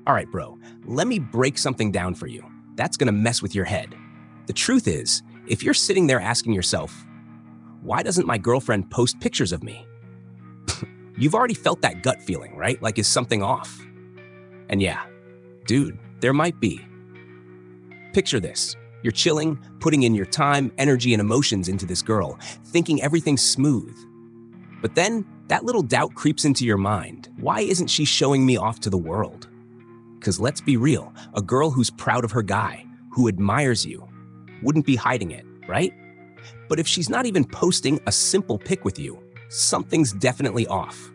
All right, bro, let me break something down for you. That's gonna mess with your head. The truth is, if you're sitting there asking yourself, why doesn't my girlfriend post pictures of me? You've already felt that gut feeling, right? Like, is something off? And yeah, dude, there might be. Picture this. You're chilling, putting in your time, energy, and emotions into this girl, thinking everything's smooth. But then, that little doubt creeps into your mind. Why isn't she showing me off to the world? Because let's be real, a girl who's proud of her guy, who admires you, wouldn't be hiding it, right? But if she's not even posting a simple pic with you, something's definitely off.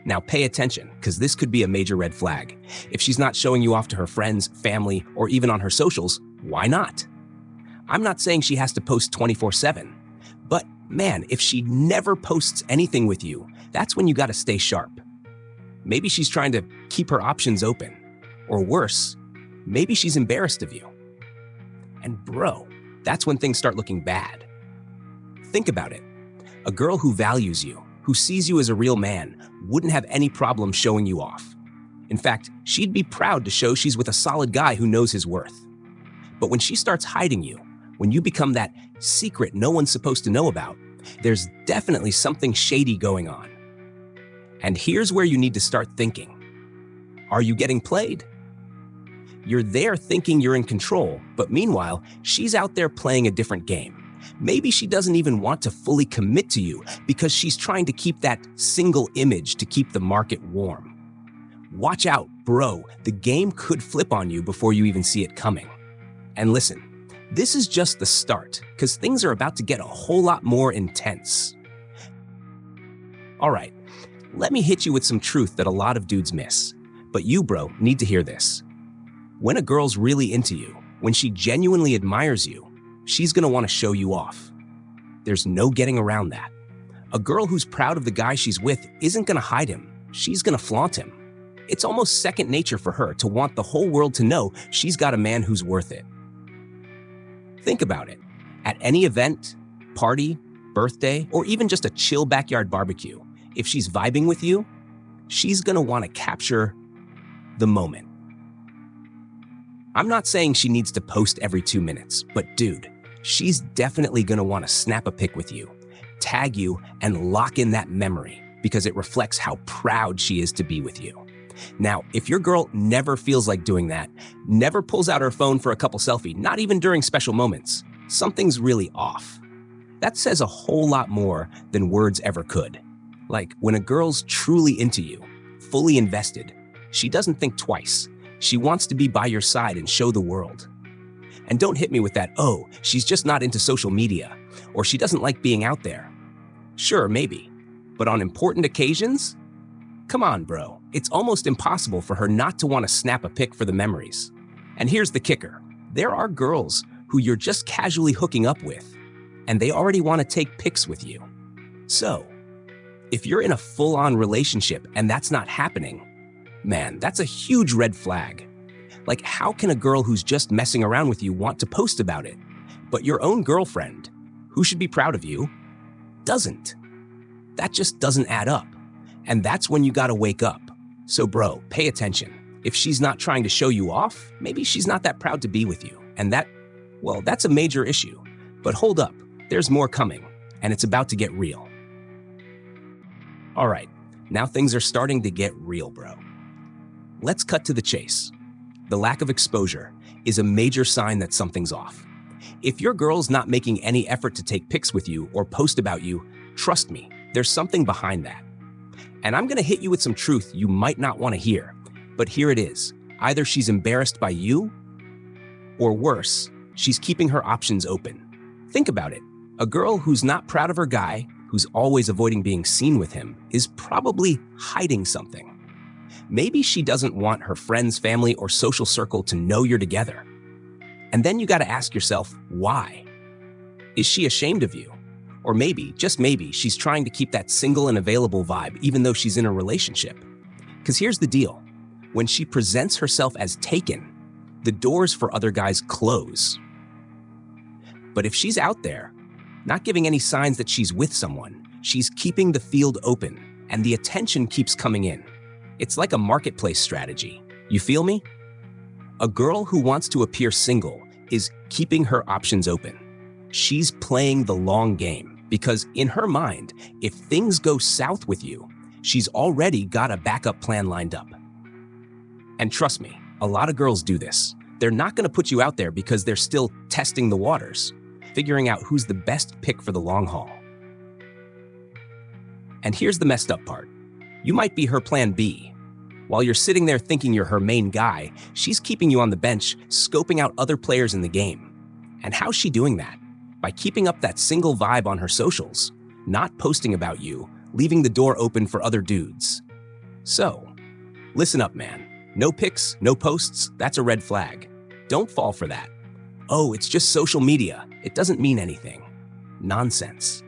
Now pay attention, because this could be a major red flag. If she's not showing you off to her friends, family, or even on her socials, why not? I'm not saying she has to post 24/7, but man, if she never posts anything with you, that's when you gotta stay sharp. Maybe she's trying to keep her options open. Or worse, maybe she's embarrassed of you. And bro, that's when things start looking bad. Think about it. A girl who values you, who sees you as a real man, wouldn't have any problem showing you off. In fact, she'd be proud to show she's with a solid guy who knows his worth. But when she starts hiding you, when you become that secret no one's supposed to know about, there's definitely something shady going on. And here's where you need to start thinking. Are you getting played? You're there thinking you're in control, but meanwhile, she's out there playing a different game. Maybe she doesn't even want to fully commit to you because she's trying to keep that single image to keep the market warm. Watch out, bro. The game could flip on you before you even see it coming. And listen, this is just the start, because things are about to get a whole lot more intense. All right, let me hit you with some truth that a lot of dudes miss. But you, bro, need to hear this. When a girl's really into you, when she genuinely admires you, she's gonna wanna show you off. There's no getting around that. A girl who's proud of the guy she's with isn't gonna hide him, she's gonna flaunt him. It's almost second nature for her to want the whole world to know she's got a man who's worth it. Think about it. At any event, party, birthday, or even just a chill backyard barbecue, if she's vibing with you, she's gonna wanna capture the moment. I'm not saying she needs to post every 2 minutes, but dude, she's definitely gonna wanna snap a pic with you, tag you, and lock in that memory because it reflects how proud she is to be with you. Now, if your girl never feels like doing that, never pulls out her phone for a couple selfie, not even during special moments, something's really off. That says a whole lot more than words ever could. Like, when a girl's truly into you, fully invested, she doesn't think twice. She wants to be by your side and show the world. And don't hit me with that, oh, she's just not into social media, or she doesn't like being out there. Sure, maybe, but on important occasions? Come on, bro. It's almost impossible for her not to want to snap a pic for the memories. And here's the kicker. There are girls who you're just casually hooking up with, and they already want to take pics with you. So, if you're in a full-on relationship and that's not happening, man, that's a huge red flag. Like, how can a girl who's just messing around with you want to post about it, but your own girlfriend, who should be proud of you, doesn't? That just doesn't add up. And that's when you gotta wake up. So bro, pay attention. If she's not trying to show you off, maybe she's not that proud to be with you. And that's a major issue. But hold up, there's more coming, and it's about to get real. All right, now things are starting to get real, bro. Let's cut to the chase. The lack of exposure is a major sign that something's off. If your girl's not making any effort to take pics with you or post about you, trust me, there's something behind that. And I'm gonna hit you with some truth you might not wanna hear, but here it is. Either she's embarrassed by you, or worse, she's keeping her options open. Think about it. A girl who's not proud of her guy, who's always avoiding being seen with him, is probably hiding something. Maybe she doesn't want her friends, family, or social circle to know you're together. And then you gotta ask yourself, why? Is she ashamed of you? Or maybe, just maybe, she's trying to keep that single and available vibe even though she's in a relationship. Because here's the deal. When she presents herself as taken, the doors for other guys close. But if she's out there, not giving any signs that she's with someone, she's keeping the field open and the attention keeps coming in. It's like a marketplace strategy. You feel me? A girl who wants to appear single is keeping her options open. She's playing the long game because in her mind, if things go south with you, she's already got a backup plan lined up. And trust me, a lot of girls do this. They're not going to put you out there because they're still testing the waters, figuring out who's the best pick for the long haul. And here's the messed up part. You might be her plan B. While you're sitting there thinking you're her main guy, she's keeping you on the bench, scoping out other players in the game. And how's she doing that? By keeping up that single vibe on her socials, not posting about you, leaving the door open for other dudes. So, listen up, man. No pics, no posts, that's a red flag. Don't fall for that. Oh, it's just social media. It doesn't mean anything. Nonsense.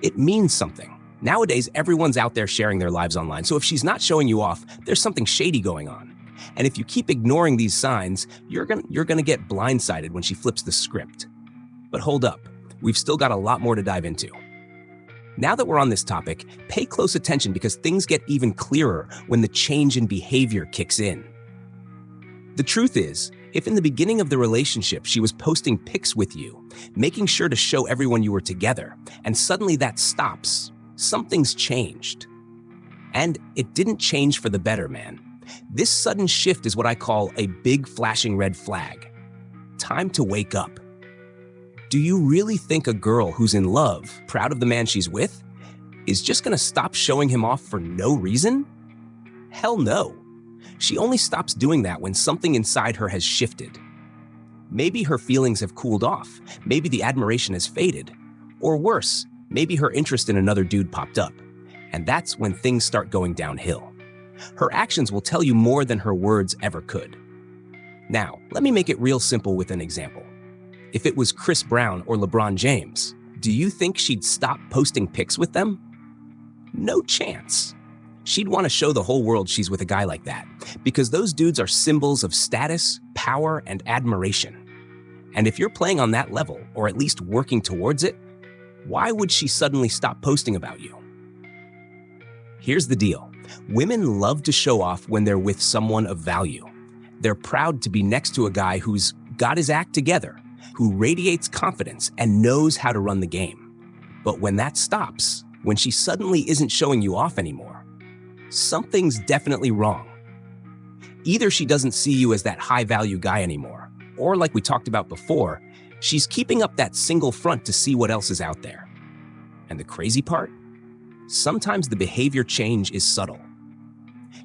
It means something. Nowadays, everyone's out there sharing their lives online, so if she's not showing you off, there's something shady going on. And if you keep ignoring these signs, you're gonna get blindsided when she flips the script. But hold up, we've still got a lot more to dive into. Now that we're on this topic, pay close attention because things get even clearer when the change in behavior kicks in. The truth is, if in the beginning of the relationship she was posting pics with you, making sure to show everyone you were together, and suddenly that stops, something's changed. And it didn't change for the better, man. This sudden shift is what I call a big flashing red flag. Time to wake up. Do you really think a girl who's in love, proud of the man she's with, is just gonna stop showing him off for no reason? Hell no. She only stops doing that when something inside her has shifted. Maybe her feelings have cooled off, maybe the admiration has faded, or worse, maybe her interest in another dude popped up. And that's when things start going downhill. Her actions will tell you more than her words ever could. Now, let me make it real simple with an example. If it was Chris Brown or LeBron James, do you think she'd stop posting pics with them? No chance. She'd want to show the whole world she's with a guy like that, because those dudes are symbols of status, power, and admiration. And if you're playing on that level, or at least working towards it, why would she suddenly stop posting about you? Here's the deal. Women love to show off when they're with someone of value. They're proud to be next to a guy who's got his act together, who radiates confidence and knows how to run the game. But when that stops, when she suddenly isn't showing you off anymore, something's definitely wrong. Either she doesn't see you as that high-value guy anymore, or like we talked about before, she's keeping up that single front to see what else is out there. And the crazy part? Sometimes the behavior change is subtle.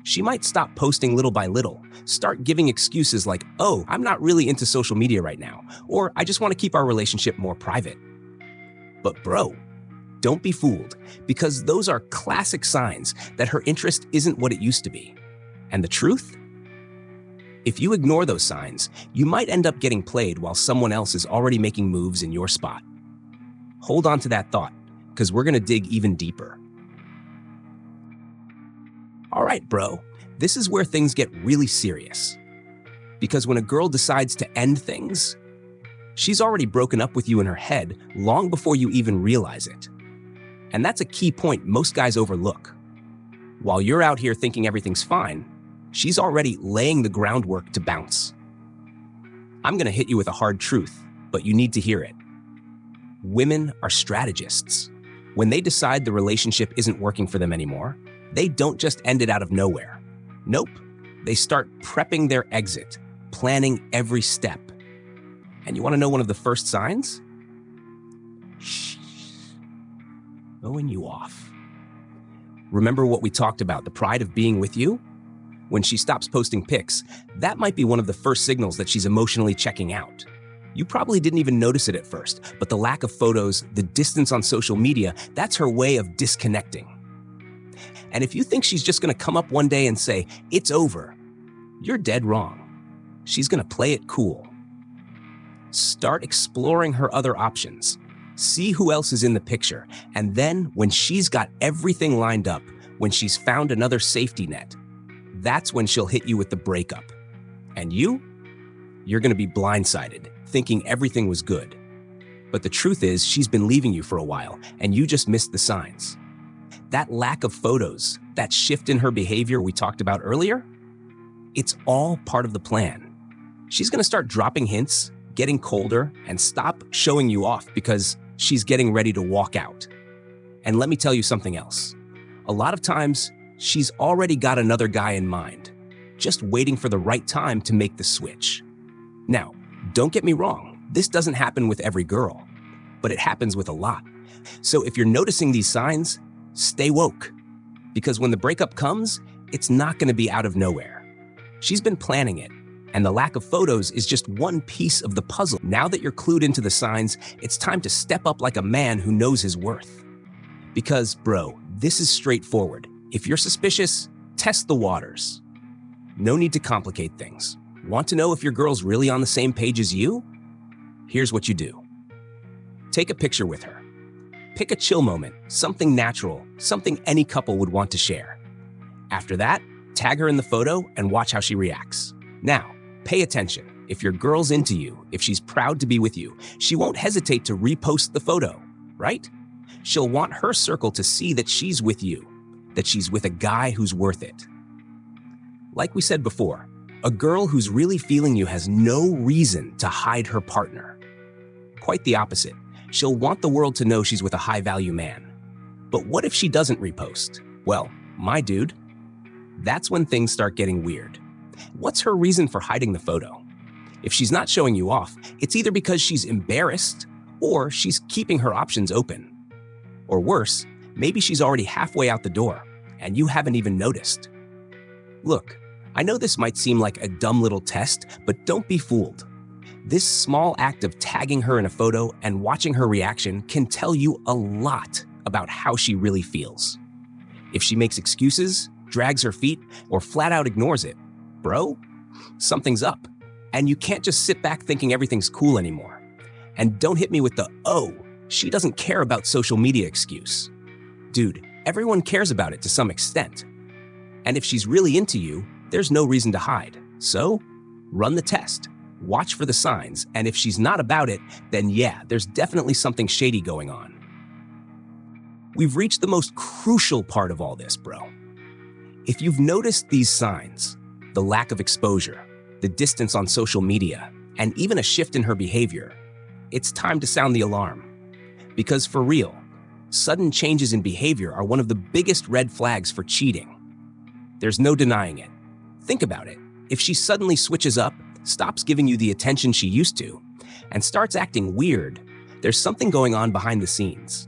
She might stop posting little by little, start giving excuses like, oh, I'm not really into social media right now, or I just want to keep our relationship more private. But bro, don't be fooled, because those are classic signs that her interest isn't what it used to be. And the truth? If you ignore those signs, you might end up getting played while someone else is already making moves in your spot. Hold on to that thought, because we're going to dig even deeper. All right, bro, this is where things get really serious. Because when a girl decides to end things, she's already broken up with you in her head long before you even realize it. And that's a key point most guys overlook. While you're out here thinking everything's fine, she's already laying the groundwork to bounce. I'm gonna hit you with a hard truth, but you need to hear it. Women are strategists. When they decide the relationship isn't working for them anymore, they don't just end it out of nowhere. Nope, they start prepping their exit, planning every step. And you want to know one of the first signs? Shh. Throwing you off. Remember what we talked about, the pride of being with you? When she stops posting pics, that might be one of the first signals that she's emotionally checking out. You probably didn't even notice it at first, but the lack of photos, the distance on social media, that's her way of disconnecting. And if you think she's just gonna come up one day and say, it's over, you're dead wrong. She's gonna play it cool. Start exploring her other options. See who else is in the picture. And then when she's got everything lined up, when she's found another safety net, that's when she'll hit you with the breakup. And you're gonna be blindsided, thinking everything was good. But the truth is, she's been leaving you for a while, and you just missed the signs. That lack of photos, that shift in her behavior we talked about earlier, It's all part of the plan. She's going to start dropping hints, getting colder, and stop showing you off because she's getting ready to walk out. And let me tell you something else. A lot of times, she's already got another guy in mind, just waiting for the right time to make the switch. Now, don't get me wrong, this doesn't happen with every girl, but it happens with a lot. So if you're noticing these signs, stay woke. Because when the breakup comes, it's not going to be out of nowhere. She's been planning it, and the lack of photos is just one piece of the puzzle. Now that you're clued into the signs, it's time to step up like a man who knows his worth. Because, bro, this is straightforward. If you're suspicious, test the waters. No need to complicate things. Want to know if your girl's really on the same page as you? Here's what you do. Take a picture with her. Pick a chill moment, something natural, something any couple would want to share. After that, tag her in the photo and watch how she reacts. Now, pay attention. If your girl's into you, if she's proud to be with you, she won't hesitate to repost the photo, right? She'll want her circle to see that she's with you, that she's with a guy who's worth it. Like we said before, a girl who's really feeling you has no reason to hide her partner. Quite the opposite. She'll want the world to know she's with a high-value man. But what if she doesn't repost? Well, my dude, that's when things start getting weird. What's her reason for hiding the photo? If she's not showing you off, it's either because she's embarrassed or she's keeping her options open. Or worse, maybe she's already halfway out the door and you haven't even noticed. Look, I know this might seem like a dumb little test, but don't be fooled. This small act of tagging her in a photo and watching her reaction can tell you a lot about how she really feels. If she makes excuses, drags her feet, or flat out ignores it, bro, something's up. And you can't just sit back thinking everything's cool anymore. And don't hit me with the, oh, she doesn't care about social media excuse. Dude, everyone cares about it to some extent. And if she's really into you, there's no reason to hide. So, run the test. Watch for the signs, and if she's not about it, then yeah, there's definitely something shady going on. We've reached the most crucial part of all this, bro. If you've noticed these signs, the lack of exposure, the distance on social media, and even a shift in her behavior, it's time to sound the alarm. Because for real, sudden changes in behavior are one of the biggest red flags for cheating. There's no denying it. Think about it. If she suddenly switches up, stops giving you the attention she used to, and starts acting weird, there's something going on behind the scenes.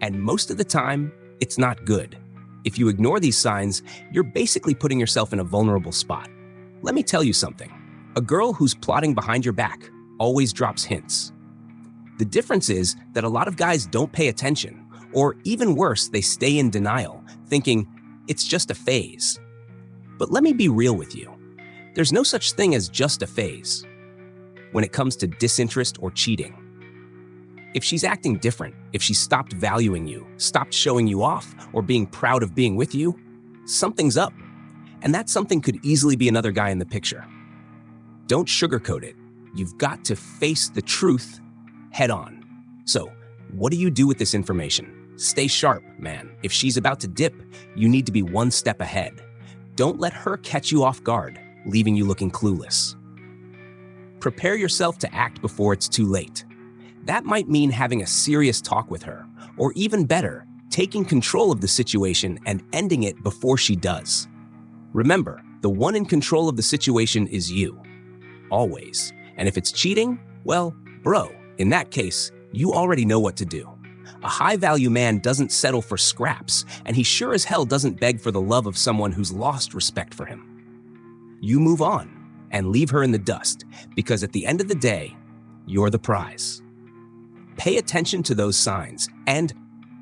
And most of the time, it's not good. If you ignore these signs, you're basically putting yourself in a vulnerable spot. Let me tell you something. A girl who's plotting behind your back always drops hints. The difference is that a lot of guys don't pay attention, or even worse, they stay in denial, thinking it's just a phase. But let me be real with you. There's no such thing as just a phase when it comes to disinterest or cheating. If she's acting different, if she stopped valuing you, stopped showing you off, or being proud of being with you, something's up. And that something could easily be another guy in the picture. Don't sugarcoat it. You've got to face the truth head on. So, what do you do with this information? Stay sharp, man. If she's about to dip, you need to be one step ahead. Don't let her catch you off guard, leaving you looking clueless. Prepare yourself to act before it's too late. That might mean having a serious talk with her, or even better, taking control of the situation and ending it before she does. Remember, the one in control of the situation is you. Always. And if it's cheating, well, bro, in that case, you already know what to do. A high-value man doesn't settle for scraps, and he sure as hell doesn't beg for the love of someone who's lost respect for him. You move on and leave her in the dust, because at the end of the day, you're the prize. Pay attention to those signs, and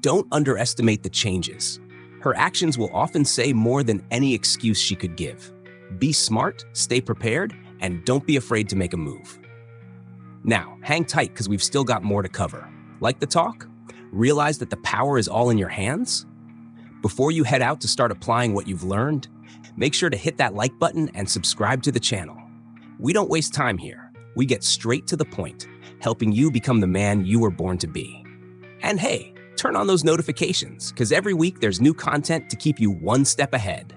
don't underestimate the changes. Her actions will often say more than any excuse she could give. Be smart, stay prepared, and don't be afraid to make a move. Now, hang tight because we've still got more to cover. Like the talk? Realize that the power is all in your hands? Before you head out to start applying what you've learned, make sure to hit that like button and subscribe to the channel. We don't waste time here. We get straight to the point, helping you become the man you were born to be. And hey, turn on those notifications, because every week there's new content to keep you one step ahead.